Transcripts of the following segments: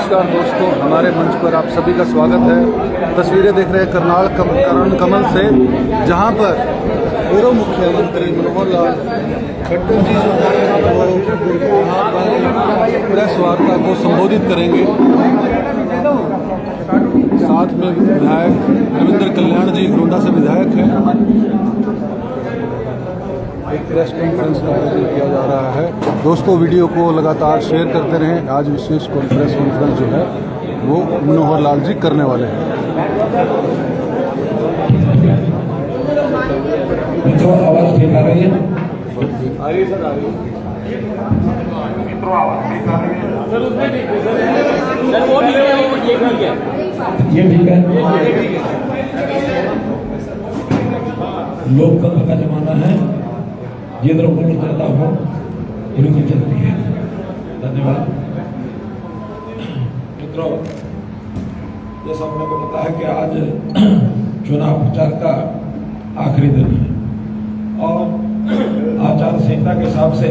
नमस्कार दोस्तों, हमारे मंच पर आप सभी का स्वागत है। तस्वीरें देख रहे हैं करनाल करण कमल से, जहां पर पूर्व मुख्यमंत्री मनोहर लाल खट्टर जी जो है वो यहाँ पर प्रेस वार्ता को संबोधित करेंगे। साथ में विधायक रविंद्र कल्याण जी गोंडा से विधायक हैं। एक प्रेस कॉन्फ्रेंस का आयोजन किया जा रहा है। दोस्तों, वीडियो को लगातार शेयर करते रहें। आज विशेष प्रेस कॉन्फ्रेंस जो है वो मनोहर लाल जी करने वाले हैं। आवाज ठीक आ रही है? आ रही है सर, आ रही है। ये ठीक है। लोकतंत्र का जमाना है, जिधर बोल चलता हो बिल्कुल चलती है। धन्यवाद मित्रों, जैसा हमने को पता है कि आज चुनाव प्रचार का आखिरी दिन है और आचार संहिता के हिसाब से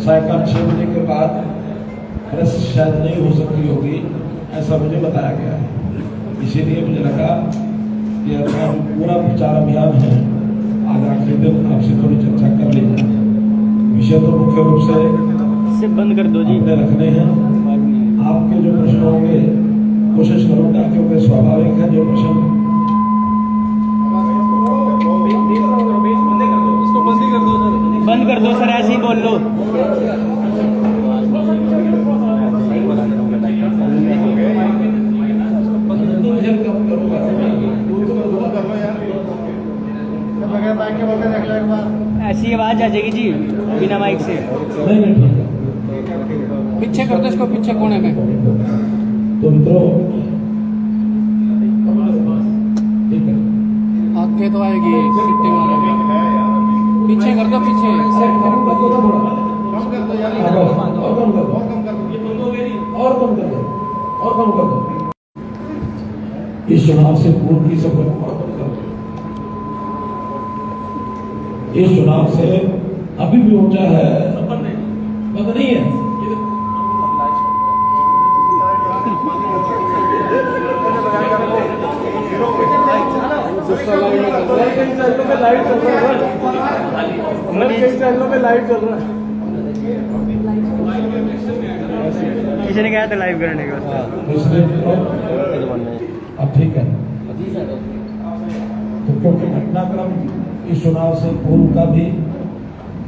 सायंकाल 6 बजे के बाद प्रेस शायद नहीं हो सकती होगी, ऐसा मुझे बताया गया है। इसीलिए मुझे लगा कि अपना पूरा प्रचार अभियान है, आज आखिरी दिन आपसे थोड़ी चर्चा कर ली जाए। विषय तो मुख्य रूप से बंद कर दो जी, अपने रखने हैं। आपके जो प्रश्न होंगे कोशिश करूंगा, क्योंकि स्वाभाविक है जो प्रश्न बंद कर दो सर, ऐसे ही बोल लो। ऐसी आवाज आ जाएगी जी बिना माइक से। पीछे कर दो इसको, पीछे कोने में। तो मित्रों आगे तो आएगी सिट्टी वाले, पीछे कर दो, पीछे और कम कर दो। इस चुनाव से पूर्व की सफल, इस चुनाव से अभी भी ऊंचा है, बंद नहीं है। किसी ने कहा था लाइव करने का, अब ठीक है। तो क्योंकि घटनाक्रम इस चुनाव से पूर्व का भी,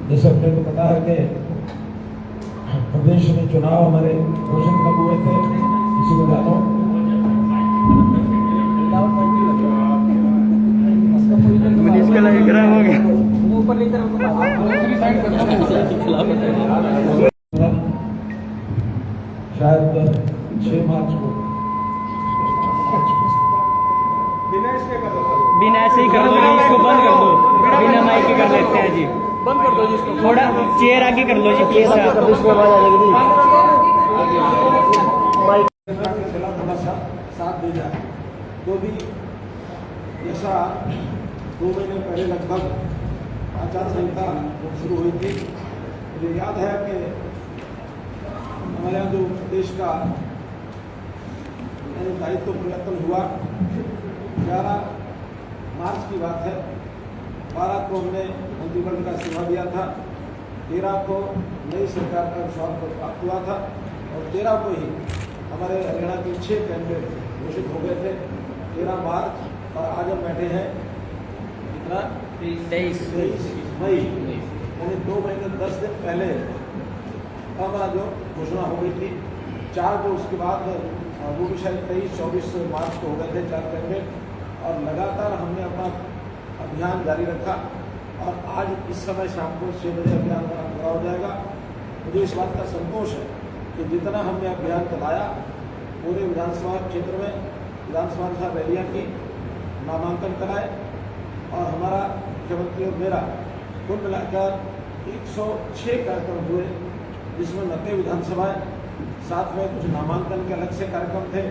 जैसे अपने को पता है कि प्रदेश में चुनाव हमारे घोषित कब हुए थे, इसी को जानो। इसका लाइव करा हो गया। शायद 6 मार्च को बिना ऐसे ही कर दो जी, इसको बंद कर दो, बिना माइक के कर लेते हैं जी। बंद कर दो जी इसको, थोड़ा चेयर आगे कर लो जी प्लीज साहब। थोड़ा सा साथ दे जाए तो भी, जैसा 2 महीने पहले लगभग आचार संहिता शुरू हुई थी। मुझे याद है कि हमारे यहाँ जो देश का दायित्व परिवर्तन हुआ, 11 मार्च की बात है। 12 को हमने मंत्रिमंडल का इस्तीफा दिया था, 13 को नई सरकार का विश्वास प्राप्त हुआ था और 13 को ही हमारे हरियाणा के 6 कैंडिडेट घोषित हो गए थे। 13 मार्च और आज हम बैठे हैं कितना, 23 मई, यानी 2 महीने 10 दिन पहले हमारा जो घोषणा हो गई थी। 4 को उसके बाद वो भी शायद 23-24 मार्च को हो गए थे 4 कैंडिडेट, और लगातार हमने अपना अभियान जारी रखा और आज इस समय शाम को 6 बजे अभियान पूरा हो जाएगा। मुझे इस बात का संतोष है कि जितना हमने अभियान चलाया, पूरे विधानसभा क्षेत्र में विधानसभा रैलियाँ की, नामांकन कराए और हमारा मुख्यमंत्री और मेरा कुल मिलाकर 106 कार्यक्रम हुए, जिसमें 90 विधानसभाएं, साथ में कुछ नामांकन के अलग से कार्यक्रम थे।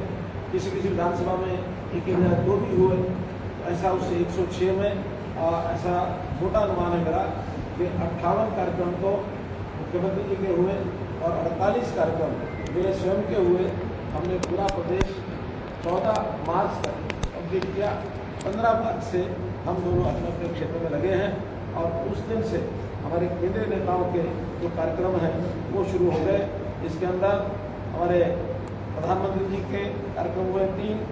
किसी किसी विधानसभा में 1 या 2 भी हुए, ऐसा उससे 106 में ऐसा मोटा अनुमान है मेरा कि 58 कार्यक्रम तो मुख्यमंत्री जी के हुए और 48 कार्यक्रम मेरे स्वयं के हुए हमने पूरा प्रदेश 14 मार्च तक कंप्लीट किया। 15 मार्च से हम दोनों अपने अपने क्षेत्र में लगे हैं और उस दिन से हमारे केंद्रीय नेताओं के जो कार्यक्रम हैं वो शुरू हो गए। इसके अंदर हमारे प्रधानमंत्री जी के कार्यक्रम हुए 3,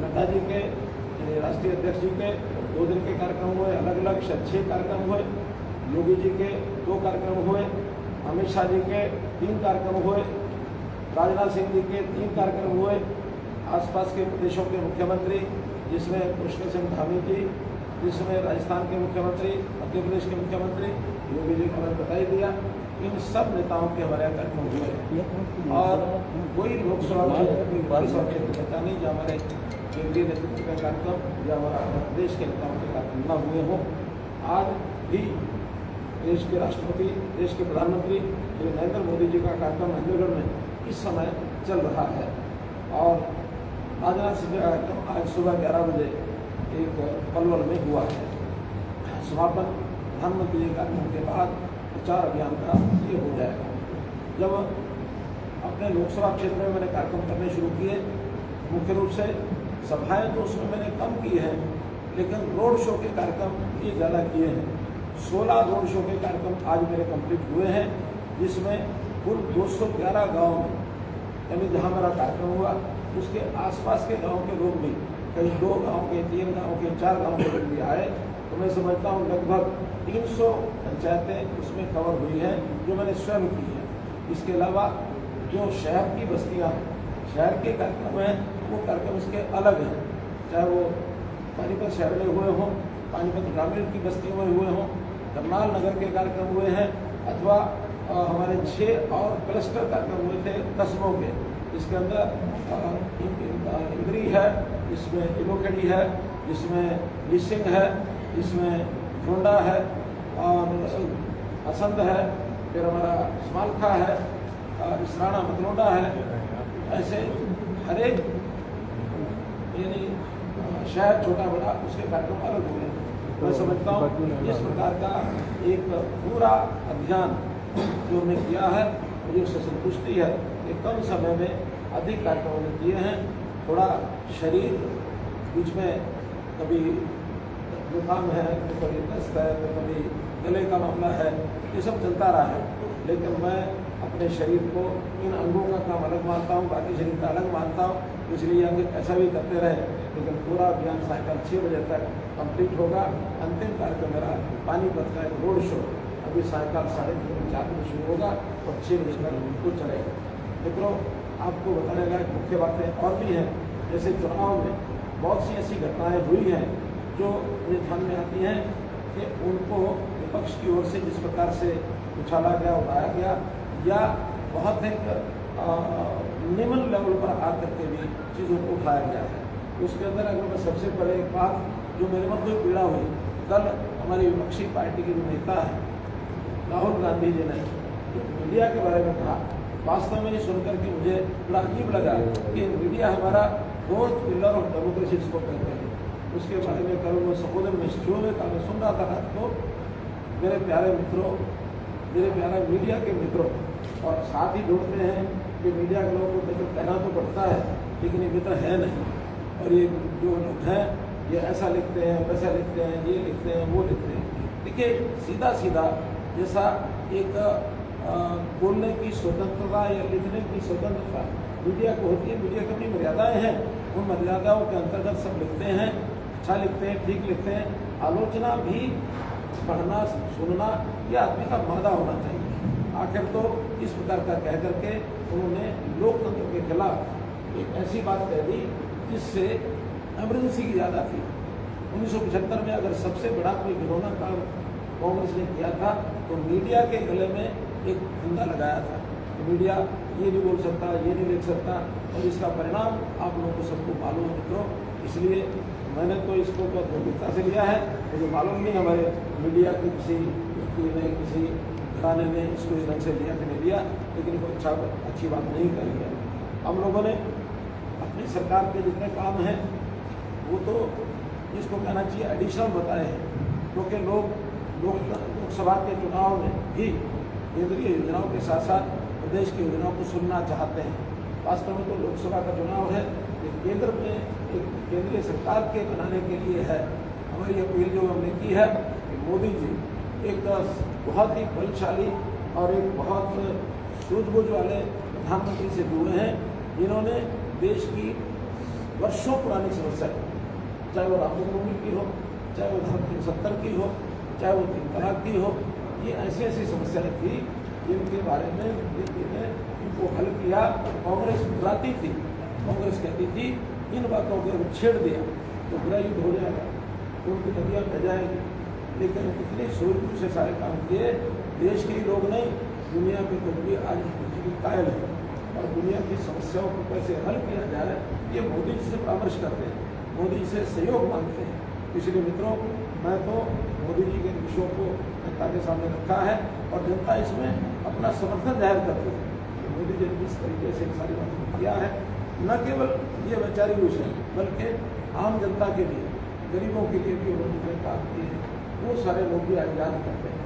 नड्डा जी के राष्ट्रीय अध्यक्ष जी के 2 दिन के कार्यक्रम हुए, अलग अलग 6 कार्यक्रम हुए, योगी जी के 2 कार्यक्रम हुए, अमित शाह जी के 3 कार्यक्रम हुए, राजनाथ सिंह जी के 3 कार्यक्रम हुए, आसपास के प्रदेशों के मुख्यमंत्री जिसमें पुष्कर सिंह धामी जी, जिसमें राजस्थान के मुख्यमंत्री, मध्य प्रदेश के मुख्यमंत्री, योगी जी को मैंने बताई दिया। इन सब नेताओं के हमारे यहाँ कार्यक्रम हुए और कोई लोकसभा क्षेत्र कोई विधानसभा क्षेत्र बचा नहीं जो हमारे केंद्रीय नेतृत्व का कार्यक्रम या हमारा प्रदेश के नेताओं के कार्यक्रम न हुए हों। आज भी देश के राष्ट्रपति, देश के प्रधानमंत्री श्री नरेंद्र मोदी जी का कार्यक्रम अहमदनगर में इस समय चल रहा है और राजनाथ सिंह का कार्यक्रम आज सुबह 11 बजे एक पलवल में हुआ है। समापन प्रधानमंत्री जी कार्यक्रम के बाद प्रचार अभियान का ये हो जाएगा। जब अपने लोकसभा क्षेत्र में मैंने कार्यक्रम करने शुरू किए, मुख्य रूप से सभाएं तो उसमें मैंने कम की है, लेकिन रोड शो के कार्यक्रम ये ज़्यादा किए हैं। 16 रोड शो के कार्यक्रम आज मेरे कंप्लीट हुए हैं, जिसमें कुल 211 गाँव में, यानी जहाँ मेरा कार्यक्रम हुआ उसके आसपास के गाँव के लोग भी, कहीं 2 गाँव के, 3 गाँव के, 4 गाँव के लोग भी आए। तो मैं समझता हूँ लगभग 300 पंचायतें उसमें कवर हुई हैं जो मैंने स्वयं की है। इसके अलावा जो शहर की बस्तियाँ हैं, शहर के कार्यक्रम हैं, वो कार्यक्रम इसके अलग हैं, चाहे वो पानीपत शहर में हुए हों, पानीपत ग्रामीण की बस्तियों में हुए हों, करनाल नगर के कार्यक्रम हुए हैं, अथवा हमारे 6 और क्लस्टर कार्यक्रम हुए थे कस्बों के। इसके अंदर इंद्री है, इसमें इलोखेड़ी है, इसमें लिसिंग है, इसमें ढोंडा है और असंध है, फिर हमारा स्मालखा है, इसराना मतलोडा है। ऐसे हर एक यानी शहर छोटा बड़ा उसके कार्यक्रम अलग हो गए। मैं समझता हूँ इस प्रकार का एक पूरा अभियान जो हमने किया है, मुझे उससे संतुष्टि है कि कम समय में अधिक कार्यक्रम हमने किए हैं। थोड़ा शरीर बीच में कभी जुकाम है, तो कभी दस्त है, तो कभी गले का मामला है, ये सब चलता रहा है, लेकिन मैं अपने शरीर को इन अंगों का काम अलग मानता हूँ, बाकी शरीर का अलग मानता हूँ। इसलिए अंग ऐसा भी करते रहे, लेकिन पूरा अभियान सायंकाल 6 बजे तक कंप्लीट होगा। अंतिम कार्यक्रम मेरा पानीपत का एक रोड शो अभी सायंकाल 3:30-4 बजे शुरू होगा और 6 बजे तक वो चलेगा। मित्रों, आपको बताने लायक मुख्य बातें और भी हैं, जैसे चुनाव में बहुत सी ऐसी घटनाएँ हुई हैं जो मुझे ध्यान में आती हैं कि उनको विपक्ष की ओर से जिस प्रकार से उछाला गया, उड़ाया गया, या बहुत एक निम्न लेवल पर आकर के भी चीज़ों को उठाया गया है। उसके अंदर अगर मैं सबसे पहले एक बात जो मेरे मन को पीड़ा हुई, कल हमारी विपक्षी पार्टी के जो नेता है राहुल गांधी जी ने जो मीडिया के बारे में कहा, वास्तव में ये सुनकर के मुझे बड़ा अजीब लगा कि मीडिया हमारा 4th पिलर ऑफ डेमोक्रेसी इसको कहते हैं। उसके बारे में कल वो संबोधन में शो में था, मैं सुन रहा था रात को। मेरे प्यारे मित्रों, मेरे प्यारे मीडिया के मित्रों, और साथ ही जोड़ते हैं कि मीडिया के लोगों को मित्र कहना तो पड़ता है, लेकिन ये मित्र है नहीं। और ये जो लोग हैं ये ऐसा लिखते हैं, वैसा लिखते हैं, ये लिखते हैं, वो लिखते हैं। देखिए, सीधा सीधा जैसा एक बोलने की स्वतंत्रता या लिखने की स्वतंत्रता मीडिया को होती है, मीडिया की अपनी मर्यादाएँ हैं, उन मर्यादाओं के अंतर्गत सब लिखते हैं, अच्छा लिखते हैं, ठीक लिखते हैं। आलोचना भी पढ़ना, सुनना ये आदमी का मादा होना चाहिए। आखिर तो इस प्रकार का कह करके उन्होंने लोकतंत्र के खिलाफ एक ऐसी बात कह दी जिससे एमरजेंसी की ज़्यादा थी। 1975 में अगर सबसे बड़ा कोई घिनौना काम कांग्रेस ने किया था तो मीडिया के गले में एक फंदा लगाया था। तो मीडिया ये नहीं बोल सकता, ये नहीं लिख सकता, और इसका परिणाम आप लोगों को सबको मालूम है मित्रों। इसलिए मैंने तो इसको बहुत गंभीरता से लिया है। मुझे मालूम नहीं हमारे मीडिया के किसी व्यक्ति ने, किसी घराने ने इसको इस ढंग से लिया कि नहीं लिया, लेकिन कोई अच्छी बात नहीं करी है। हम लोगों ने अपनी सरकार के जितने काम हैं वो तो इसको कहना चाहिए एडिशनल बताए हैं, क्योंकि लोकसभा के चुनाव में भी केंद्रीय योजनाओं के साथ साथ प्रदेश की योजनाओं को सुनना चाहते हैं। वास्तव में तो लोकसभा का चुनाव है, ये केंद्र में एक केंद्रीय सरकार के बनाने के लिए है। हमारी अपील जो हमने की है कि मोदी जी एक बहुत ही बलशाली और एक बहुत सूझबूझ वाले प्रधानमंत्री से जुड़े हैं, जिन्होंने देश की वर्षों पुरानी समस्या, चाहे वो राम जन्मभूमि की हो, चाहे वो धारा 370 की हो, चाहे वो 3 तलाक की हो, ये ऐसी ऐसी समस्याएं थी जिनके बारे में मोदी ने इनको हल किया। कांग्रेस डराती थी, कांग्रेस कहती थी इन बातों को छेड़ दिया तो बुरा युद्ध हो जाएगा, उनकी नदियाँ बह जाएंगी। लेकिन इतने सूझबूझ से सारे काम किए, देश के ही लोग नहीं, दुनिया के लोग भी आज मोदी की कायल है और दुनिया की समस्याओं को कैसे हल किया जाए ये मोदी जी से परामर्श करते हैं, मोदी जी से सहयोग मांगते हैं। इसलिए मित्रों, मैं तो मोदी जी के विषयों को जनता के सामने रखा है और जनता इसमें अपना समर्थन जाहिर करती है। तो मोदी जी ने जिस तरीके से सारी बातों किया है, न केवल ये वैचारिक विषय बल्कि आम जनता के लिए, गरीबों के लिए भी उन्होंने काम किए हैं, वो सारे लोग भी आज याद करते हैं।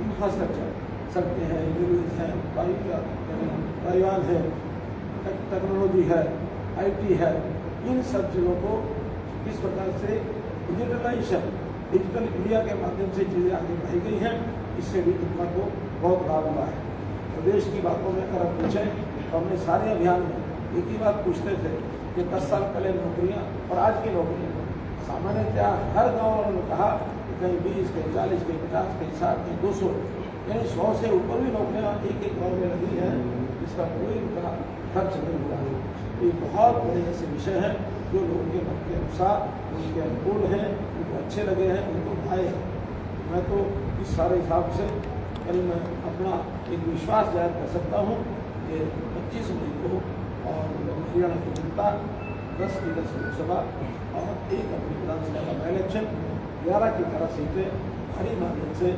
इंफ्रास्ट्रक्चर, सड़कें हैं, रेलवेज हैं, परिवहन है, टेक्नोलॉजी है, IT है, इन सब चीज़ों को किस प्रकार से डिजिटलाइजेशन, डिजिटल इंडिया के माध्यम से चीज़ें आगे बढ़ाई गई हैं, इससे भी जनता को बहुत लाभ हुआ है। प्रदेश की बातों में अगर आप पूछें तो हमने सारे अभियान में एक ही बात पूछते थे कि 10 साल पहले नौकरियाँ और आज की नौकरियाँ, सामान्यतया हर गाँव वालों ने कहा कि कहीं 20, कहीं 40, कहीं 50, कहीं 60, कहीं 200, यानी 100 से ऊपर भी नौकरियाँ एक गाँव में लगी हैं, जिसका कोई उनका खर्च नहीं हुआ है। ये बहुत बड़े ऐसे विषय हैं जो लोगों के मन के अनुसार, उनके अनुकूल हैं, उनको अच्छे लगे हैं, उनको भाए हैं। मैं तो इस सारे हिसाब से कल मैं अपना एक विश्वास जाहिर कर सकता हूँ कि 25 मई को और हरियाणा की जनता 10 की 10 लोकसभा और 1 अपनी विधानसभा का इलेक्शन 11 की 11 सीटें भारी माध्यम से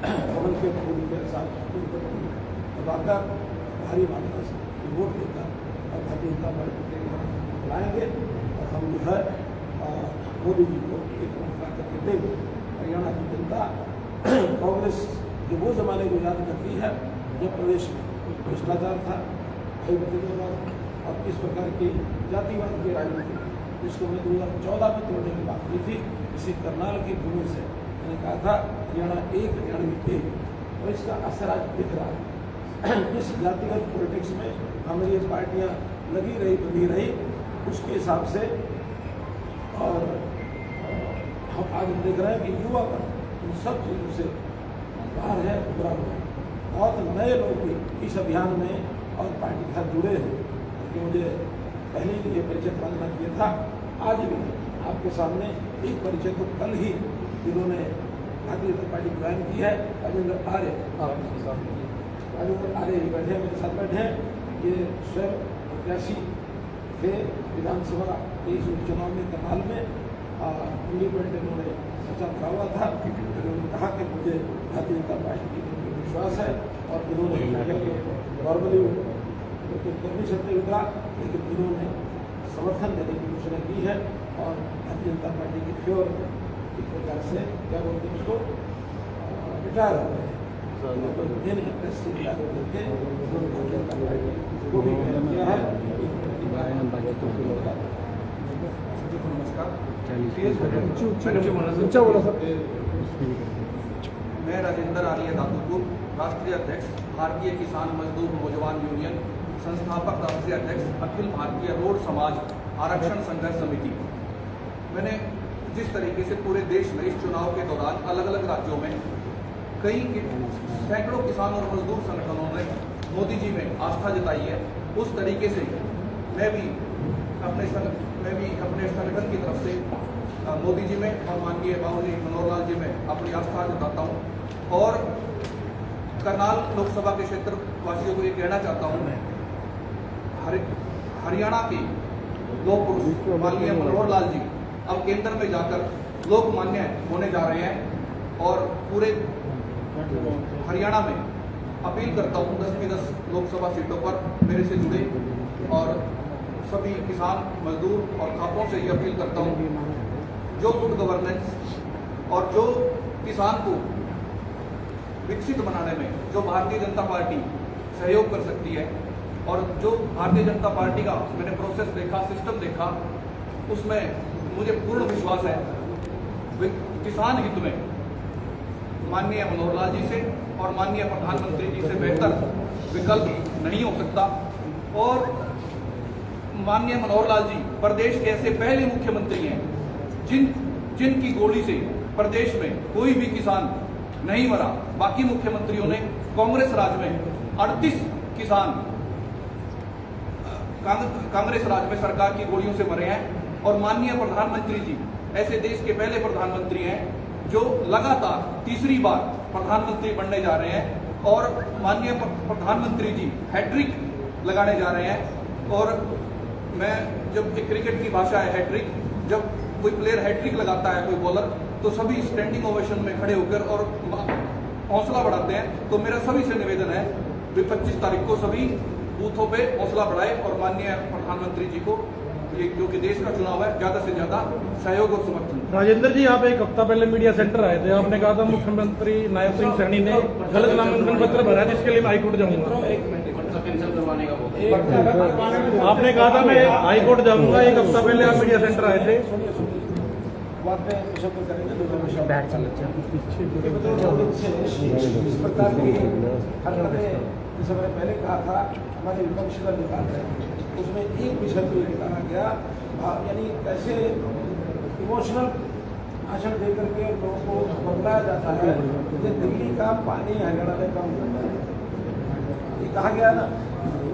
कमल के मोदी के साथ दबाकर भारी मात्रा से वोट देकर और भारतीय जनता पार्टी के लाएंगे और हम जो है मोदी जी को एक मौका करके देंगे। हरियाणा की जनता कांग्रेस जो वो ज़माने को याद करती है जब प्रदेश में भ्रष्टाचार था, भाई भतीजावाद और किस प्रकार की जातिवाद की राजनीति, जिसको मैं 2014 में तोड़ने की बात की थी। इसी करनाल की भूमि से मैंने कहा था हरियाणा एक, हरियाणवी एक, और इसका असर आज दिख रहा है। इस जातिगत पॉलिटिक्स में हमारी ये पार्टियाँ लगी रही, बनी रही, उसके हिसाब से और हम आज देख रहे हैं कि युवा पर इन सब चीज़ों से बाहर है, उभरा हुआ है। बहुत नए लोग भी इस अभियान में और पार्टी के साथ जुड़े हैं, क्योंकि मुझे पहले ही ये परिचय प्रार्थना किया था। आज भी आपके सामने एक परिचय तो कल ही जिन्होंने भारतीय जनता पार्टी ज्वाइन की है, राजेंद्र आर्य बैठे हैं, मेरे साथ बैठे हैं। ये स्वयं प्रत्याशी थे विधानसभा के इस उपचुनाव में करनाल में, इंडिपेंडेंट इन्होंने प्रचार करा हुआ था। उन्होंने कहा कि मुझे भारतीय जनता पार्टी की विश्वास है और इन्होंने नॉर्मली तो कर नहीं सकते उतरा, लेकिन इन्होंने समर्थन देने की घोषणा की है और भारतीय जनता पार्टी की फेवर एक प्रकार से क्या बोलते हैं उसको रिटायर हो गए मैं राजेंद्र आर्य दादुपुर, राष्ट्रीय अध्यक्ष भारतीय किसान मजदूर नौजवान यूनियन, संस्थापक राष्ट्रीय अध्यक्ष अखिल भारतीय रोड समाज आरक्षण संघर्ष समिति। मैंने जिस तरीके से पूरे देश में इस चुनाव के दौरान अलग अलग राज्यों में कई सैकड़ों किसान और मजदूर संगठनों ने मोदी जी में आस्था जताई है, उस तरीके से मैं भी अपने संगठन की तरफ से मोदी जी में और माननीय बाबूजी मनोहर लाल जी में अपनी आस्था जताता हूँ। और करनाल लोकसभा के क्षेत्र वासियों को ये कहना चाहता हूँ, हरियाणा के लोक पुरुष माननीय मनोहर लाल जी अब केंद्र में जाकर लोकमान्य होने जा रहे हैं और पूरे हरियाणा में अपील करता हूँ 10 की 10 लोकसभा सीटों पर मेरे से जुड़े और सभी किसान मजदूर और खापों से ये अपील करता हूँ, जो गुड गवर्नेंस और जो किसान को विकसित बनाने में जो भारतीय जनता पार्टी सहयोग कर सकती है। और जो भारतीय जनता पार्टी का मैंने प्रोसेस देखा, सिस्टम देखा, उसमें मुझे पूर्ण विश्वास है किसान हित में माननीय मनोहर लाल जी से और माननीय प्रधानमंत्री जी से बेहतर विकल्प नहीं हो सकता। और माननीय मनोहर लाल जी प्रदेश के ऐसे पहले मुख्यमंत्री हैं जिनकी गोली से प्रदेश में कोई भी किसान नहीं मरा। बाकी मुख्यमंत्रियों ने कांग्रेस राज में 38 किसान कांग्रेस राज में सरकार की गोलियों से मरे हैं। और माननीय प्रधानमंत्री जी ऐसे देश के पहले प्रधानमंत्री हैं जो लगातार तीसरी बार प्रधानमंत्री बनने जा रहे हैं। और माननीय प्रधानमंत्री जी हैट्रिक लगाने जा रहे हैं। और मैं जब क्रिकेट की भाषा है हैट्रिक, जब कोई प्लेयर हैट्रिक लगाता है कोई बॉलर, तो सभी स्टैंडिंग ओवेशन में खड़े होकर और हौसला बढ़ाते हैं। तो मेरा सभी से निवेदन है कि 25 तारीख को सभी बूथों पे हौसला बढ़ाए और माननीय प्रधानमंत्री जी को ये जो कि देश का चुनाव है ज्यादा से ज्यादा सहयोग और समर्थन। राजेंद्र जी, आप एक हफ्ता पहले मीडिया सेंटर आए थे, आपने कहा था मुख्यमंत्री नायब सिंह सैनी ने गलत नामांकन पत्र भरा जिसके लिए मैं हाईकोर्ट जाऊंगा। आपने कहा था मैं हाईकोर्ट जाऊंगा, एक हफ्ता पहले आप मीडिया सेंटर आए थे। इस प्रकार की हरकतें जैसे मैंने पहले कहा था हमारे विपक्ष का निकाल रहे हैं, उसमें एक विषय को निकाला गया, यानी कैसे इमोशनल भाषण दे करके लोगों को बदलाया जाता है कि दिल्ली का पानी हरियाणा में कम होता है। ये कहा गया ना,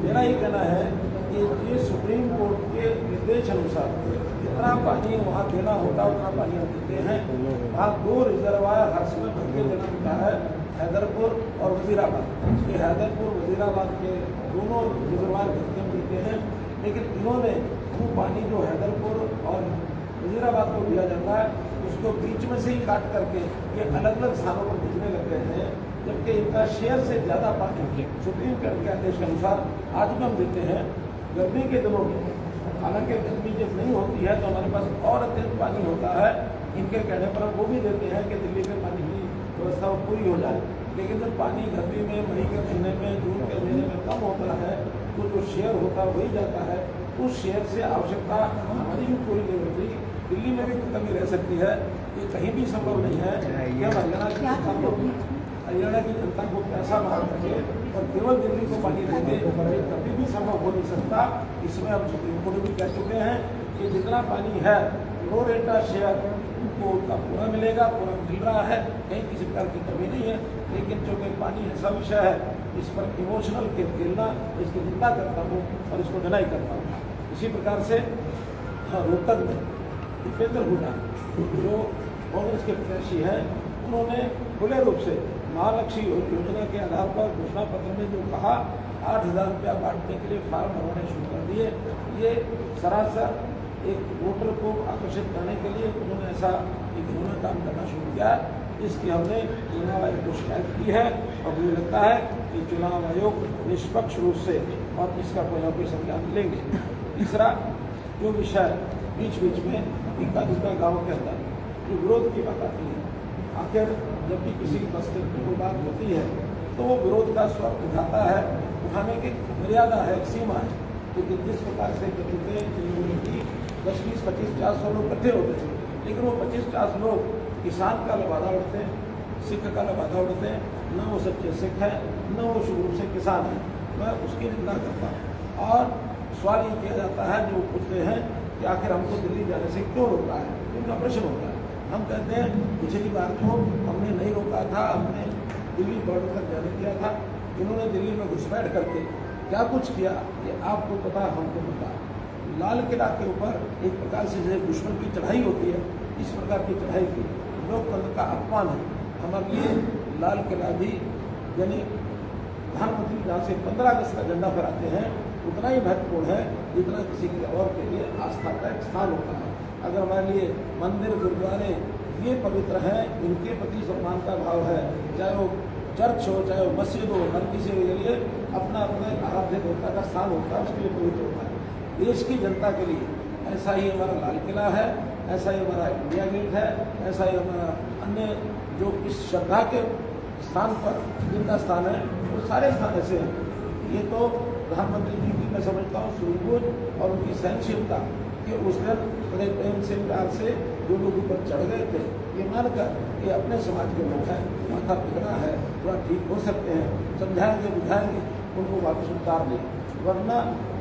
मेरा ये कहना है कि ये सुप्रीम कोर्ट के निर्देश अनुसार जितना पानी वहाँ देना होता है उतना पानी हम देते हैं। वहाँ 2 रिजर्वायर हर समय भर के देना होता है, हैदरपुर और वजीराबाद। ये हैदरपुर वजीराबाद के दोनों रिजर्वायर भर के देते हैं, लेकिन इन्होंने वो पानी जो हैदरपुर और वजीराबाद को दिया जाता है उसको बीच में से ही काट करके ये अलग अलग स्थानों पर भेजने लग गए हैं, जबकि इनका शेयर से ज़्यादा पानी सुप्रीम कोर्ट के आदेश के अनुसार आज भी हम देते हैं। गर्मी के दिनों में हालांकि गर्मी जब नहीं होती है तो हमारे पास और अतिरिक्त पानी होता है, इनके कहने पर हम वो भी देते हैं कि दिल्ली में पानी की व्यवस्था पूरी हो जाए। लेकिन जब पानी गर्मी में मई के महीने में जून के महीने में कम होता है तो जो शेयर होता है वही जाता है। उस शेयर से आवश्यकता हमारी भी पूरी नहीं होती, दिल्ली में भी कमी रह सकती है। ये कहीं भी संभव नहीं है कि हम हरियाणा की जनता को पैसा मार करके और केवल दिल्ली को पानी देंगे, ये कभी भी संभव हो नहीं सकता। इसमें हम सुप्रीम कोर्ट भी कह चुके हैं कि जितना पानी है रो रेटा शेयर को उनका पूरा मिलेगा, पूरा मिल रहा है, कहीं किसी प्रकार की कमी नहीं है। लेकिन चूँकि पानी ऐसा विषय है इस पर इमोशनल खेलना, इसकी निंदा करता हूँ और इसको डिनाई करता हूँ। इसी प्रकार से रोहतक में दीपेंद्र हुड्डा जो कांग्रेस के प्रत्याशी हैं, उन्होंने खुले रूप से महालक्ष्मी योजना के आधार पर घोषणा पत्र में जो कहा 8,000 रुपया बांटने के लिए फार्म भरवाने शुरू कर दिए, ये सरासर एक वोटर को आकर्षित करने के लिए उन्होंने ऐसा एक घिनौना काम करना शुरू किया। इसकी हमने चुनाव आयोग को शिकायत की है और मुझे लगता है कि चुनाव आयोग निष्पक्ष रूप से और इसका कोई ना कोई संज्ञान लेंगे। तीसरा जो विषय बीच बीच में इक्का दुक्का गाँव के अंदर जो विरोध की बात आती है, आखिर जब भी किसी बस्ती की कोई बात होती है तो वो विरोध का स्वर उठाता है, उठाने की मर्यादा है, सीमा है। लेकिन जिस प्रकार से की 10, 20, 25, 50 लोग इकट्ठे होते हैं, लेकिन वो 25-50 लोग किसान का लबादा उड़ते हैं, सिख का लबादा उड़ते हैं, न वो सच्चे सिख हैं न वो शुरू से किसान हैं। मैं उसकी निंदा करता हूँ। और सवाल ये किया जाता है जो पूछते हैं कि आखिर हमको दिल्ली जाने से क्यों रोका है, उनका प्रश्न होता है। हम कहते हैं पिछली बार तो हमने नहीं रोका था, हमने दिल्ली बॉर्डर तक जाने दिया था, इन्होंने दिल्ली में घुसपैठ करके क्या कुछ किया ये आपको पता, हमको पता। लाल किला के ऊपर एक प्रकार से जैसे दुश्मन की चढ़ाई होती है, इस प्रकार की चढ़ाई की लोकतंत्र का अपमान है। हमारे लिए लाल किला भी यानी प्रधानमंत्री जहाँ से 15 अगस्त का झंडा फहराते हैं उतना ही महत्वपूर्ण है जितना किसी के और के लिए आस्था का एक स्थान होता है। अगर हमारे लिए मंदिर गुरुद्वारे ये पवित्र हैं, इनके प्रति सम्मान का भाव है, चाहे वो चर्च हो चाहे वो मस्जिद हो, हर किसी के लिए अपना अपना आराध्य देवता का स्थान होता है, उसके लिए पवित्र होता है। देश की जनता के लिए ऐसा ही हमारा लाल किला है, ऐसा ही हमारा इंडिया गेट है, ऐसा ही हमारा अन्य जो इस श्रद्धा के स्थान पर जिनका स्थान है वो सारे स्थान ऐसे हैं। ये तो प्रधानमंत्री जी की मैं समझता हूँ सूझबूझ और उनकी सहनशीलता कि उस दिन बड़े प्रेम से प्यार से जो लोग ऊपर चढ़ गए थे, ये मानकर कि अपने समाज के लोग हैं, माथा बिगड़ा है, थोड़ा ठीक हो सकते हैं, समझाएंगे बुझाएंगे, उनको वापस उतार दें, वरना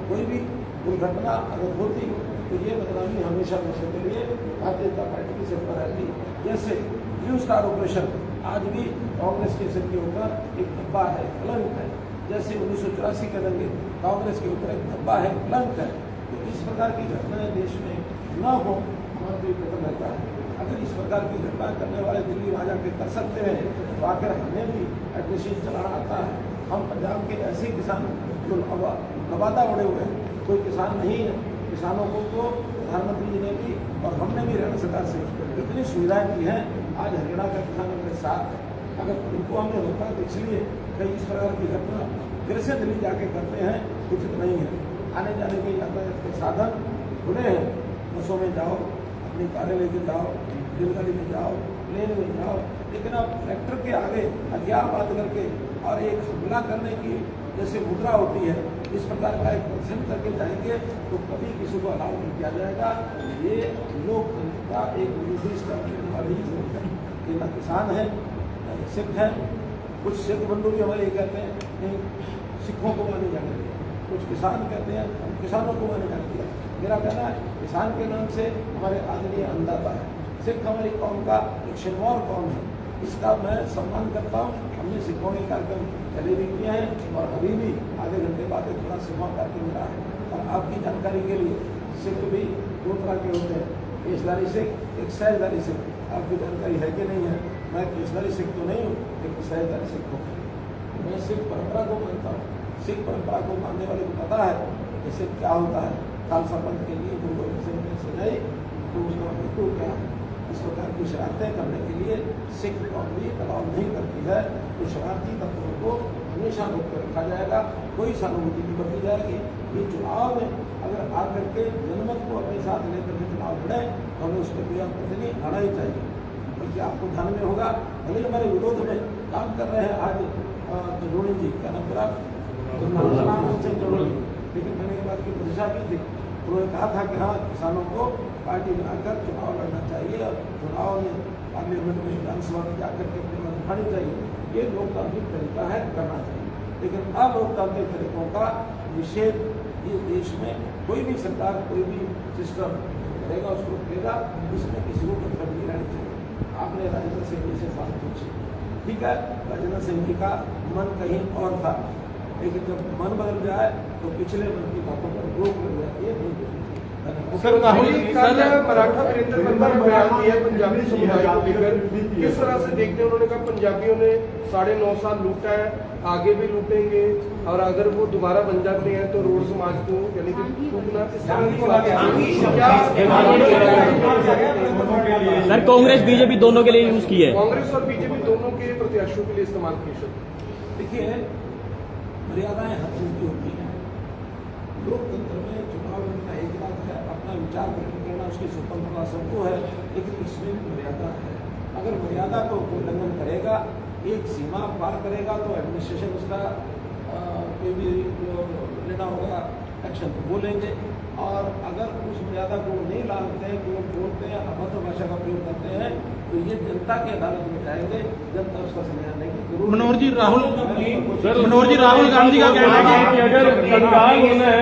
कोई भी दुर्घटना अगर होती तो ये बदनामी हमेशा हमेशा के लिए भारतीय जनता पार्टी की सिर पर रहती। जैसे न्यू स्टार ऑपरेशन आज भी कांग्रेस के सिर के ऊपर एक धब्बा है, कलंक है। जैसे 1984 के दंगे कांग्रेस के ऊपर एक धब्बा है, कलंक है। तो इस प्रकार की घटनाएं देश में न हो, हमारा कोई कदम रहता है। अगर इस प्रकार की घटना करने वाले दिल्ली वहाँ जाके कर सकते हैं तो आखिर हमें भी एडमिशन चलाना आता है। हम पंजाब के ऐसे किसान जो नवादा उड़े हुए हैं, कोई किसान नहीं है, किसानों को तो प्रधानमंत्री जी ने भी और हमने भी हरियाणा सरकार से इतनी सुविधाएं दी हैं। आज हरियाणा का किसान हमारे साथ है। अगर उनको हमने रोका तो इसलिए कई इस प्रकार की घटना फिर से दिल्ली जाके करते हैं, उचित नहीं है। आने जाने के यातायात के साधन खुले हैं, बसों में जाओ, अपनी कारें लेके जाओ, रेलगाड़ी में जाओ, प्लेन में जाओ, लेकिन अब ट्रैक्टर के आगे हथियार बांध करके और एक हमला करने की जैसे मुद्रा होती है, इस प्रकार का एक प्रदर्शन करके जाएंगे तो कभी किसी को अलाउ नहीं किया जाएगा। ये लोकतंत्र का एक निर्देश करने वाली है कि न किसान है न सिख है। कुछ सिख बंधु भी हमारे ये कहते हैं नहीं सिखों को माने जाने दिया, कुछ किसान कहते हैं हम किसानों को माने जाने दिया। मेरा कहना है किसान के नाम से हमारे आदरणीय अन्नदाता है। सिख हमारी कौम का एक शिरमौर कौम है, इसका मैं सम्मान करता हूँ। हमने सिखों के कार्यक्रम पहले भी किए हैं और अभी भी आधे घंटे बाद एक बड़ा सिखों कार्यक्रम मिला है। और आपकी जानकारी के लिए सिख भी दो तरह के होते हैं, केसदारी सिख, एक सहजदारी सिख। आपकी जानकारी है कि नहीं है? मैं केसदारी सिख तो नहीं हूँ, लेकिन सहजदारी सिख हूँ। मैं सिख परंपरा को मानता हूँ। सिख परंपरा को मानने वाले को पता है कि सिख क्या होता है। खालसा पंथ के लिए गुरु गोबिंद सिंह ने सजाई तो उसका हेतु क्या है। इस प्रकार की शरारतें करने के लिए सिख कौम भी अलाउ नहीं करती है। तो शरारती तत्वों को हमेशा रोक कर रखा जाएगा, कोई सहानुभूति नहीं बरती जाएगी। ये चुनाव में अगर आकर के जनमत को अपने साथ लेकर के चुनाव लड़े तो हमें उस पर कोई आपत्ति आना ही चाहिए। बल्कि आपको ध्यान में होगा, भले हमारे विरोध में काम कर रहे हैं आज जलोड़ी जी, क्या नाम करा जलोड़ी, लेकिन मैंने ये बात की प्रशंसा की थी। उन्होंने कहा था कि हाँ किसानों को पार्टी बनाकर चुनाव लड़ना चाहिए और चुनाव में पार्लियामेंट में विधानसभा में जाकर के अपनी बात उठानी चाहिए। ये लोकतांत्रिक तरीका है, करना चाहिए। लेकिन अलोकतांत्रिक तरीकों का निषेध ये देश में कोई भी सरकार कोई भी सिस्टम रहेगा उसको रोकेगा, इसमें किसी को कठिनाई नहीं रहनी चाहिए। आपने राजेंद्र सिंह जी से बात पूछी, ठीक है, राजेंद्र सिंह जी का मन कहीं और था, लेकिन जब मन बदल जाए तो पिछले मन की बातों पर रोक लग जाती है। सर राहुल कल मराठा वीरेंद्र कंवर बयान दिया पंजाबी समुदाय को लेकर, किस तरह से देखते हैं? उन्होंने कहा पंजाबियों ने 9.5 साल लूटा है, आगे भी लूटेंगे और अगर वो दोबारा बन जाते हैं तो रोड समाज को यानी कि टूटना। सर कांग्रेस बीजेपी दोनों के लिए यूज की है, कांग्रेस और बीजेपी दोनों के प्रत्याशियों के लिए इस्तेमाल किए शब्द। देखिए मर्यादाएं हर चीज की होती हैं। लोकतंत्र में चुनाव लड़ना एक बात है, अपना विचार व्यक्त करना उसकी स्वतंत्रता सबको है, लेकिन इसमें भी मर्यादा है। अगर मर्यादा को कोई उल्लंघन करेगा, एक सीमा पार करेगा तो एडमिनिस्ट्रेशन उसका कोई भी लेना होगा एक्शन तो वो लेंगे। और अगर उस मर्यादा को नहीं लाते हैं, केवल बोलते हैं, अभद्र भाषा का प्रयोग करते हैं, तो ये जनता की अदालत में जाएंगे, जनता उसका संज्ञान लेगी। मनोहर जी राहुल गांधी का कहना है कि अगर कंगाल होना है,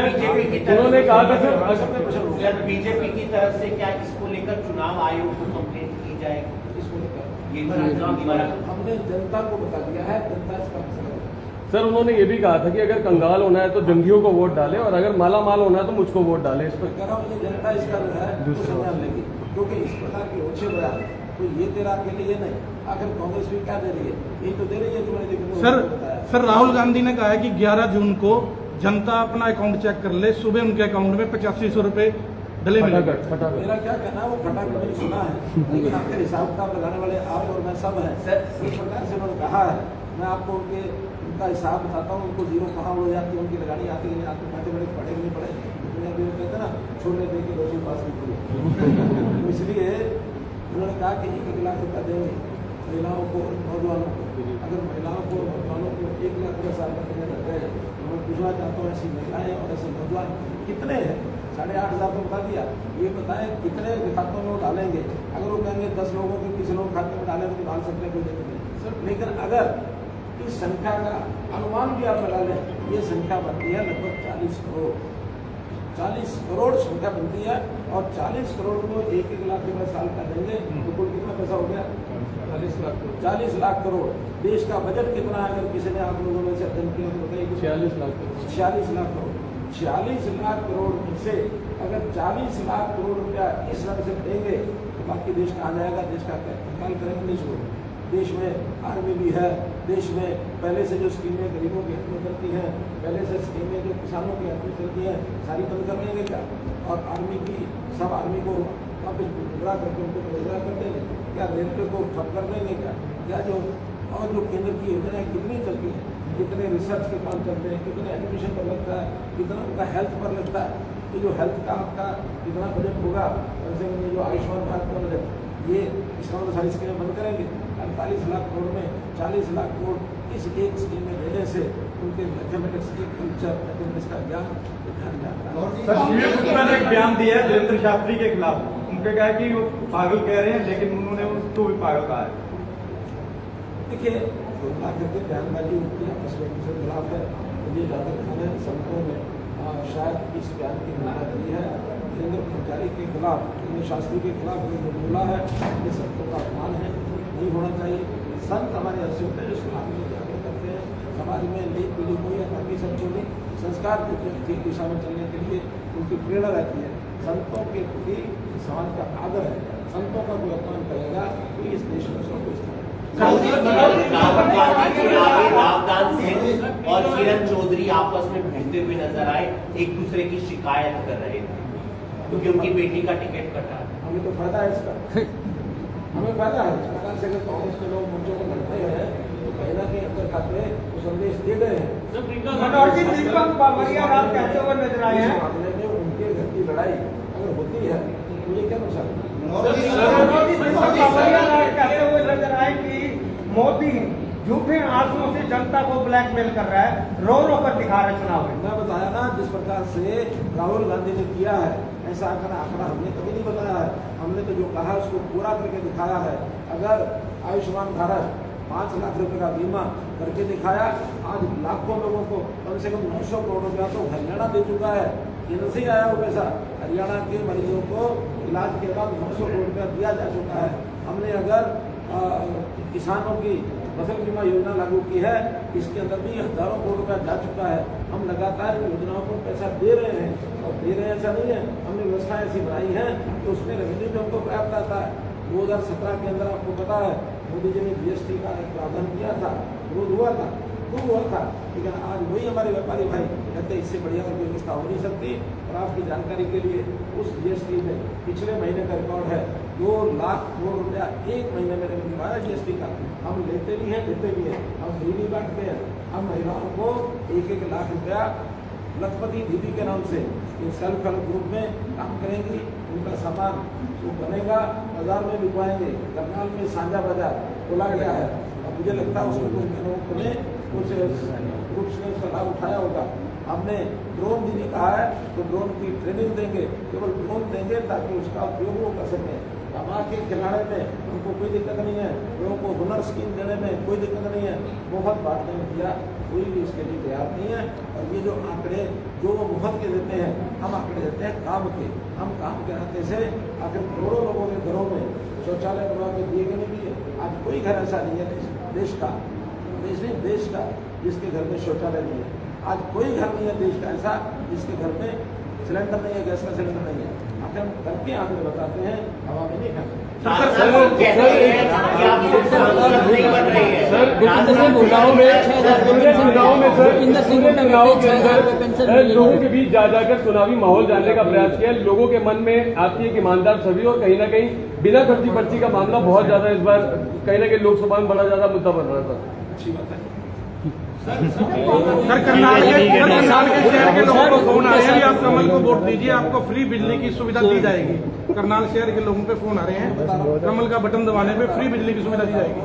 उन्होंने कहा था सर बीजेपी की तरफ से क्या इसको लेकर चुनाव आयोग को कंप्लेंट की जाएगी? इसको लेकर ये हमने जनता को बता दिया है, जनता इसका फैसला। सर उन्होंने ये भी कहा था कि अगर कंगाल होना है तो जंगियों को वोट डालें और अगर माला माल होना है तो मुझको वोट डालें। इस पर कह रहा हूँ ये जनता इसका जो है तो संज्ञान लेगी, क्योंकि इस प्रकार के ओछे बयान तो ये तेरा के लिए नहीं, आखिर कांग्रेस भी क्या दे रही है? ये तो दे रही है तुम्हारे देखो। सर राहुल गांधी ने कहा है कि 11 जून को जनता अपना अकाउंट चेक कर ले, सुबह उनके अकाउंट में 8500 रुपए डले मिलेगा। मेरा क्या कहना है, वो फटाक मैंने सुना है, लेकिन आपके हिसाब किताब लगाने वाले आप और मैं सब हैं। इस प्रकार से उन्होंने कहा है, मैं आपको उनका हिसाब बताता हूँ, उनको जीरो कहाँ हो जाती है, उनकी लगानी आती है नहीं आती, मैथमेटिक्स पढ़े नहीं पढ़े, अभी वो कहते हैं ना छोड़ने दे के रोटी पास नहीं करो। इसलिए उन्होंने कहा कि 1 लाख रुपया देंगे, महिलाओं को नौजवानों को, अगर महिलाओं को नौजवानों को 1 लाख 10 साल का देने लग गए तो मैं पूछना चाहता हूँ ऐसी महिलाएं और ऐसे नौजवान कितने हैं? 8,500 तो बता दिया, ये बताएं कितने खातों में वो डालेंगे? अगर वो कहेंगे 10 लोगों के किसी लोग खाते में डालेंगे तो डाल सकते हैं, कोई दिक्कत नहीं। लेकिन अगर इस संख्या का अनुमान भी आप लगा लें, ये संख्या बनती है लगभग 40 करोड़। 40 करोड़ संख्या बनती है और 40 करोड़ को 1-1 लाख रुपये साल का देंगे तो कुल कितना पैसा हो गया? 40 लाख करोड़। देश का बजट कितना है? अगर किसी ने आप लोगों में से अध्ययन किया तो बताइए। 46 लाख करोड़। 46 लाख करोड़। 46 लाख करोड़ में से अगर 40 लाख करोड़ रुपया इस रंग से देंगे तो बाकी देश कहाँ जाएगा? देश का ख्याल करेंगे देश को। देश में आर्मी भी है, देश में पहले से जो स्कीमें गरीबों के हित में चलती हैं, पहले से स्कीमें जो किसानों के हित में चलती हैं, सारी बंद कर देंगे क्या? और आर्मी की सब आर्मी को वापस गुमराह करके उनको रोजगार कर देंगे क्या? रेलवे को ठप कर देंगे क्या? जो और जो केंद्र की योजनाएं कितनी चलती हैं, कितने रिसर्च के काम चलते हैं, कितने एजुकेशन पर लगता है, कितना उनका हेल्थ पर लगता है। तो जो हेल्थ का आपका कितना बजट होगा, वैसे में जो आयुष्मान भारत का बजट, ये इसका मतलब सारी स्कीमें बंद करेंगे। 48 लाख करोड़ में 40 लाख करोड़ इस एक स्कीम में देने से उनके मैथमेटिक्स की कल्चर, मैथमेटिक्स का ज्ञान ध्यान जाता है। एक बयान दिया है धीरेन्द्र शास्त्री के खिलाफ, उनके कहा कि वो पागल कह रहे हैं, लेकिन उन्होंने उसको भी पागल कहा है। देखिए, बयानबाजी उनकी आपस में दूसरे खिलाफ है। मुझे ज्यादा खाने संतों में शायद इस बयान की निंदा की है। धीरेन्द्र भट्टाचार्य के खिलाफ, धीरेन्द्र शास्त्री के खिलाफ बोला है, ये संतों का अपमान है, नहीं होना चाहिए। संत हमारे ऐसे होते हैं जो समाज में जागरूक करते हैं, समाज में नई पीढ़ी को या बाकी सब छोड़ी संस्कार को ठीक दिशा में चलने के लिए उनकी प्रेरणा रहती है। संतों के प्रति समाज का आदर है। संतों का कोई अपमान करेगा तो इस देश में सब कुछ रावदान सिंह और किरण चौधरी आपस में भिड़ते हुए नजर आए, एक दूसरे की शिकायत कर रहे थे क्योंकि उनकी बेटी का टिकट कटा। हमें तो फायदा है इसका, हमें फायदा है इस प्रकार से। अगर कांग्रेस के लोग मुझे को लड़ते हैं तो कहीं ना कहीं अंदर खाते वो संदेश दे गए हैं। मामले में उनके घर की लड़ाई अगर होती है मुझे क्या नुकसान? नजर आए कि मोदी झूठे आंसुओं से जनता को ब्लैकमेल कर रहा है, रो रो कर दिखा रहा है चुनाव में। मैं बताया ना, जिस प्रकार से राहुल गांधी ने किया है ऐसा आंकड़ा हमने कभी नहीं बताया है। हमने तो जो कहा उसको पूरा करके दिखाया है। अगर आयुष्मान भारत 5 लाख रुपए का बीमा करके दिखाया, आज लाखों लोगों को कम से कम 900 करोड़ रुपया तो हरियाणा दे चुका है। केंद्र से ही आया वो पैसा, हरियाणा के मरीजों को इलाज के बाद 900 करोड़ रुपया दिया जा चुका है। हमने अगर किसानों की फसल बीमा योजना लागू की है, इसके अंदर भी हजारों करोड़ रुपया जा चुका है। हम लगातार योजनाओं को पैसा दे रहे हैं और दे रहे हैं ऐसा नहीं है। हमने व्यवस्था ऐसी बनाई है कि उसमें रेवेन्यू भी हमको प्राप्त आता है। 2017 के अंदर आपको पता है मोदी जी ने GST का एक प्रावधान किया था, विरोध हुआ था, खूब हुआ था, लेकिन आज वही हमारे व्यापारी भाई कहते इससे बढ़िया कोई व्यवस्था हो नहीं सकती। और आपकी जानकारी के लिए उस GST में पिछले महीने का रिकॉर्ड है 2 लाख करोड़ रुपया एक महीने में रेवेन्यू आया GST का। हम लेते भी हैं, देते भी हैं, हम फ्री भी बांटते हैं। हम महिलाओं को 1-1 लाख रुपया लखपति दीदी के नाम से सेल्फ हेल्प ग्रुप में काम करेंगी। उनका सामान वो बनेगा, बाजार में बिकवाएंगे। करनाल में साझा बाजार खोला गया है और मुझे लगता है उसमें कुछ बहनों ने कुछ ग्रुप्स ने उसका लाभ उठाया होगा। हमने ड्रोन दीदी कहा है तो ड्रोन की ट्रेनिंग देंगे, केवल ड्रोन देंगे ताकि उसका उपयोग वो कर सकें। तबाह के खिलाने में उनको कोई दिक्कत नहीं है, लोगों को हुनर स्कीम देने में कोई दिक्कत नहीं है। बहुत बात नहीं किया, कोई भी इसके लिए तैयार नहीं है। और ये जो आंकड़े जो वो मुफ्त के देते हैं, हम आंकड़े देते हैं काम के। हम काम के नाते से आखिर करोड़ों लोगों के घरों में शौचालय बनवा के दिए गए नहीं दिए। आज कोई घर ऐसा नहीं है देश का जिसके घर में शौचालय नहीं है। आज कोई घर नहीं है देश का ऐसा जिसके घर में सिलेंडर नहीं है, गैस का सिलेंडर नहीं है। आखिर हम करके आंकड़े बताते हैं, हवा में नहीं खाते। लोगों के बीच जा जाकर चुनावी माहौल जानने का प्रयास किया। लोगों के मन में आपकी एक ईमानदार छवि और कहीं ना कहीं बिना खर्ची पर्ची का मामला बहुत ज्यादा इस बार कहीं ना कहीं लोकसभा में बड़ा ज्यादा मुद्दा बन रहा था। अच्छी बात है। सर, करनाल के शहर के लोगों को फोन आया है, आप कमल को वोट दीजिए, आपको फ्री बिजली की सुविधा दी जाएगी। करनाल शहर के लोगों पे फोन आ रहे हैं, कमल का बटन दबाने पे फ्री बिजली की सुविधा दी जाएगी।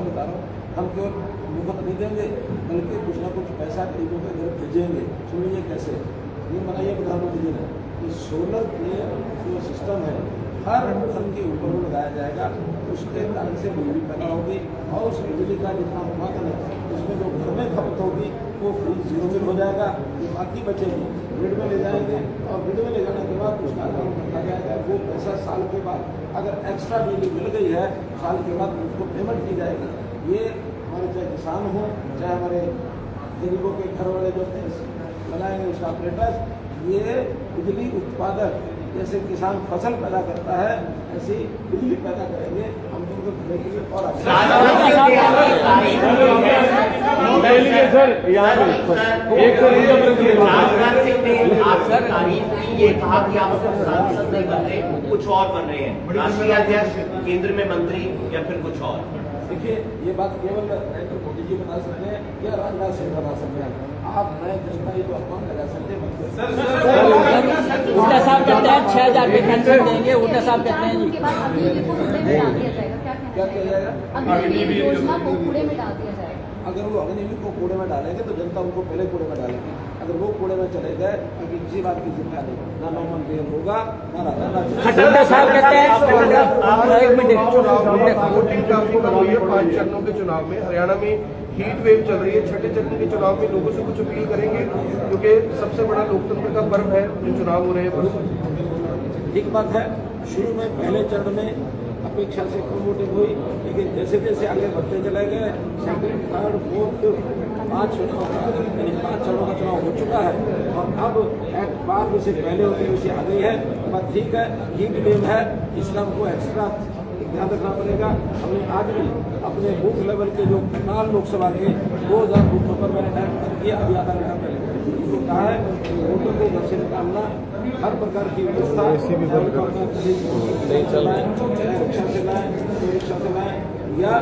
हम केवल मुफ्त नहीं देंगे, बल्कि कुछ ना कुछ पैसा गरीबों के घर भेजेंगे। सुनिए कैसे, ये बनाइए प्रधानमंत्री जी ने कि सोलर के जो सिस्टम है हर घर के ऊपर लगाया जाएगा, उसके कारण से बिजली पैदा होगी और उस बिजली का जितना उत्पादन है उसमें जो घर में खपत होगी वो फ्री जीरो बिल हो जाएगा। जो बाकी बचेगी ग्रिड में ले जाएंगे और ग्रिड में ले जाने के बाद उसका अकाउंट रखा जाएगा। वो पैसा साल के बाद अगर एक्स्ट्रा बिजली मिल गई है साल के बाद उसको पेमेंट की जाएगी। ये हमारे चाहे किसान हो चाहे हमारे गरीबों के घर वाले जो लगाएंगे उसका ऑपरेटर्स, ये बिजली उत्पादक जैसे किसान फसल पैदा करता है ऐसी बिजली पैदा करेंगे हम तुमको घूमने के लिए। और सर यहाँ एक ये कहा कि आप सांसद नहीं बन रहे, कुछ और बन रहे हैं, राष्ट्रीय अध्यक्ष, केंद्र में मंत्री या फिर कुछ और। देखिए ये बात केवल नरेंद्र मोदी जी बता सकते हैं या राजनाथ सिंह बता सकते हैं। आप नए जनता ये तो अपमान लगा सकते हैं। उल्टा साहब कहते हैं 6,000 रुपये पेंशन देंगे, उल्टा साहब कहते हैं जी। क्या किया जाएगा? अग्निवीर योजना को कूड़े में डाल दिया जाएगा। अगर वो अग्निवीर को कूड़े में डालेंगे तो जनता उनको पहले कूड़े में डालेगी। अगर वो कूड़े में चले गए तो किसी बात की चिंता नहीं, ना नौमन देर होगा ना राधा ना। उल्टा साहब कहते हैं एक मिनट, वोटिंग काफी कम हुई है 5 चरणों के चुनाव में। हरियाणा में हीट वेव चल रही है। छठे चरण के चुनाव में लोगों से कुछ अपील करेंगे, क्योंकि सबसे बड़ा लोकतंत्र का पर्व है जो चुनाव हो रहे हैं। एक बात है, शुरू में पहले चरण में अपेक्षा से कम वोटिंग हुई, लेकिन जैसे जैसे आगे बढ़ते चले गए सेकंड थर्ड फोर्थ 5 चरणों का चुनाव हो चुका है और अब एक्ट बार जैसे पहले होती है वैसे आ गई है। बात ठीक है, ये भी वेव है, इसलिए हमको एक्स्ट्रा ध्यान रखना पड़ेगा। हमने आज भी अपने बूथ लेवल के जो करनाल लोकसभा के 2000 बूथों पर मैंने टाइप किया अभी आधा घंटा पहले उनको कहा है कि वोटों को घर से निकालना, हर प्रकार की व्यवस्था रिक्शा से लाएं, रिक्शा से लाएं या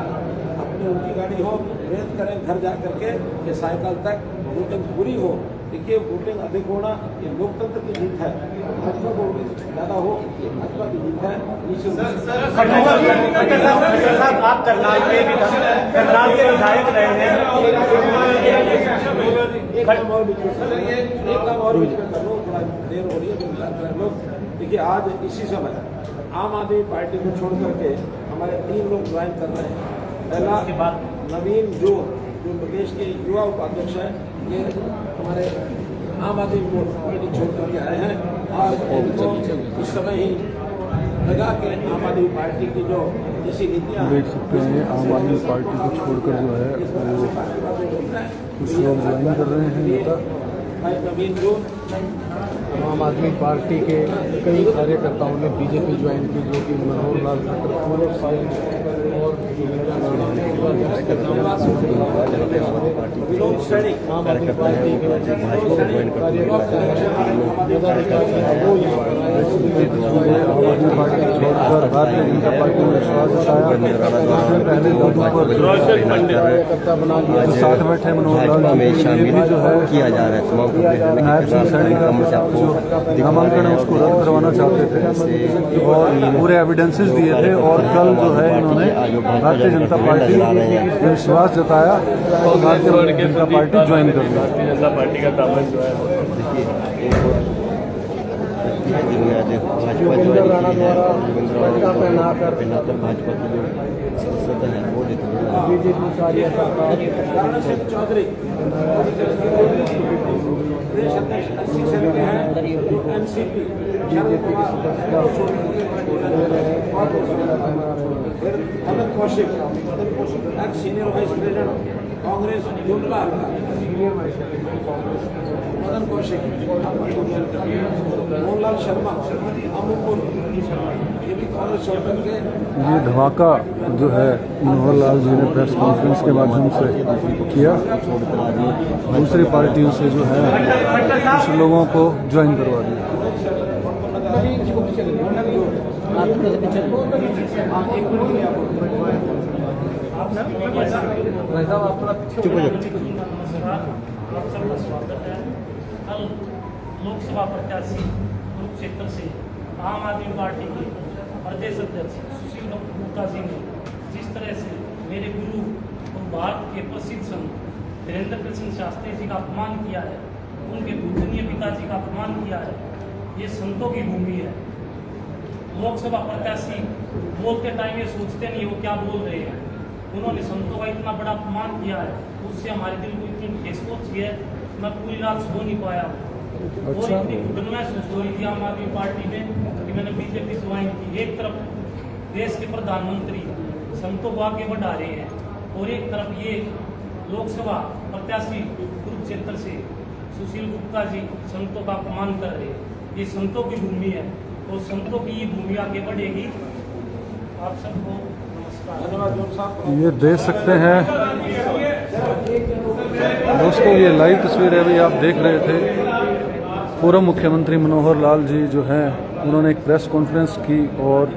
अपनी उनकी गाड़ी हो रेंज करें घर जा करके या साइकिल तक वोटिंग पूरी हो। देखिए वोटिंग अधिक होना ये लोकतंत्र की जीत है, भाजपा को ज्यादा हो ये भाजपा की जीत है। आप करनाल के विधायक रहे हैं, एक काम और भी कर लो, थोड़ा देर हो रही है तो कर लो। देखिए आज इसी समय आम आदमी पार्टी को छोड़ करके हमारे 3 लोग ज्वाइन कर रहे हैं। पहला नवीन जो प्रदेश के युवा उपाध्यक्ष है, ये हमारे आम आदमी पार्टी छोड़ करके आए हैं और इनको इस समय ही लगा के आम आदमी पार्टी की जो जैसी नीतियाँ देख सकते हैं आम आदमी पार्टी को छोड़कर जो है कुछ लोग ज्वाइन कर रहे हैं नेता। नवीन जो आम आदमी पार्टी के कई कार्यकर्ताओं ने बीजेपी ज्वाइन की, जो कि मनोहर लाल खट्टर और विनोद सैनिक आम आदमी पार्टी के आम आदमी पार्टी छोड़कर भारतीय जनता पार्टी में विश्वास जताया। पहले दादू पर कार्यकर्ता बना दिया, साथ बैठे मनोहर लाल भी जो है किया जा रहा है तमाम नायब सिंह सैनी का जो नामांकन है उसको रद्द करवाना चाहते थे और पूरे एविडेंसेस दिए थे। और कल जो है इन्होंने भारतीय जनता पार्टी में विश्वास जताया और भारतीय जनता पार्टी ज्वाइन कर ली। भारतीय जनता पार्टी का दामन जो है भाजपा भाजपा की जो संसद है वो बीजेपी चौधरी प्रदेश अध्यक्ष 80 साल के हैं, जो NCP Madan Kaushik x senior vice president Congress जुमला मदन कौशिक, मोहनलाल शर्मा अमूपुर ये भी कांग्रेस छोड़ करके। ये धमाका जो है मनोहर लाल जी ने प्रेस कॉन्फ्रेंस के माध्यम से किया, दूसरी पार्टियों से जो है कुछ लोगों को ज्वाइन करवा दिया। लोकसभा प्रत्याशी कुरुक्षेत्र से आम आदमी पार्टी के प्रदेश अध्यक्ष सुशील गुप्ता जी ने जिस तरह से मेरे गुरु और भारत के प्रसिद्ध संत धीरेन्द्र कृष्ण शास्त्री जी का अपमान किया है, उनके पूजनीय पिताजी का अपमान किया है, ये संतों की भूमि है। लोकसभा प्रत्याशी बोलते टाइम ये सोचते नहीं वो क्या बोल रहे हैं। उन्होंने संतों का इतना बड़ा अपमान किया है, उससे हमारे दिल को इतनी ठेस पहुंची है, मैं पूरी रात सो नहीं पाया। और इतनी घुटन महसूस हो रही थी आम आदमी पार्टी में कि मैंने बीजेपी ज्वाइन की। एक तरफ देश के प्रधानमंत्री संतों को आगे बढ़ा रहे हैं और एक तरफ ये लोकसभा प्रत्याशी कुरुक्षेत्र से सुशील गुप्ता जी संतों का अपमान कर रहे हैं। ये संतों की भूमि है और संतों की ये भूमि आगे बढ़ेगी। आप सबको नमस्कार। ये देख सकते हैं दोस्तों, ये लाइव तस्वीर है अभी आप देख रहे थे। पूर्व मुख्यमंत्री मनोहर लाल जी जो हैं उन्होंने एक प्रेस कॉन्फ्रेंस की और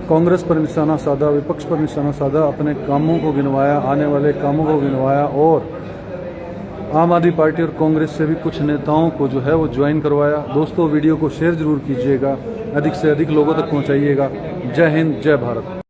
कांग्रेस पर निशाना साधा, विपक्ष पर निशाना साधा, अपने कामों को गिनवाया, आने वाले कामों को गिनवाया और आम आदमी पार्टी और कांग्रेस से भी कुछ नेताओं को जो है वो ज्वाइन करवाया। दोस्तों वीडियो को शेयर जरूर कीजिएगा, अधिक से अधिक लोगों तक पहुंचाइएगा। जय हिंद, जय भारत।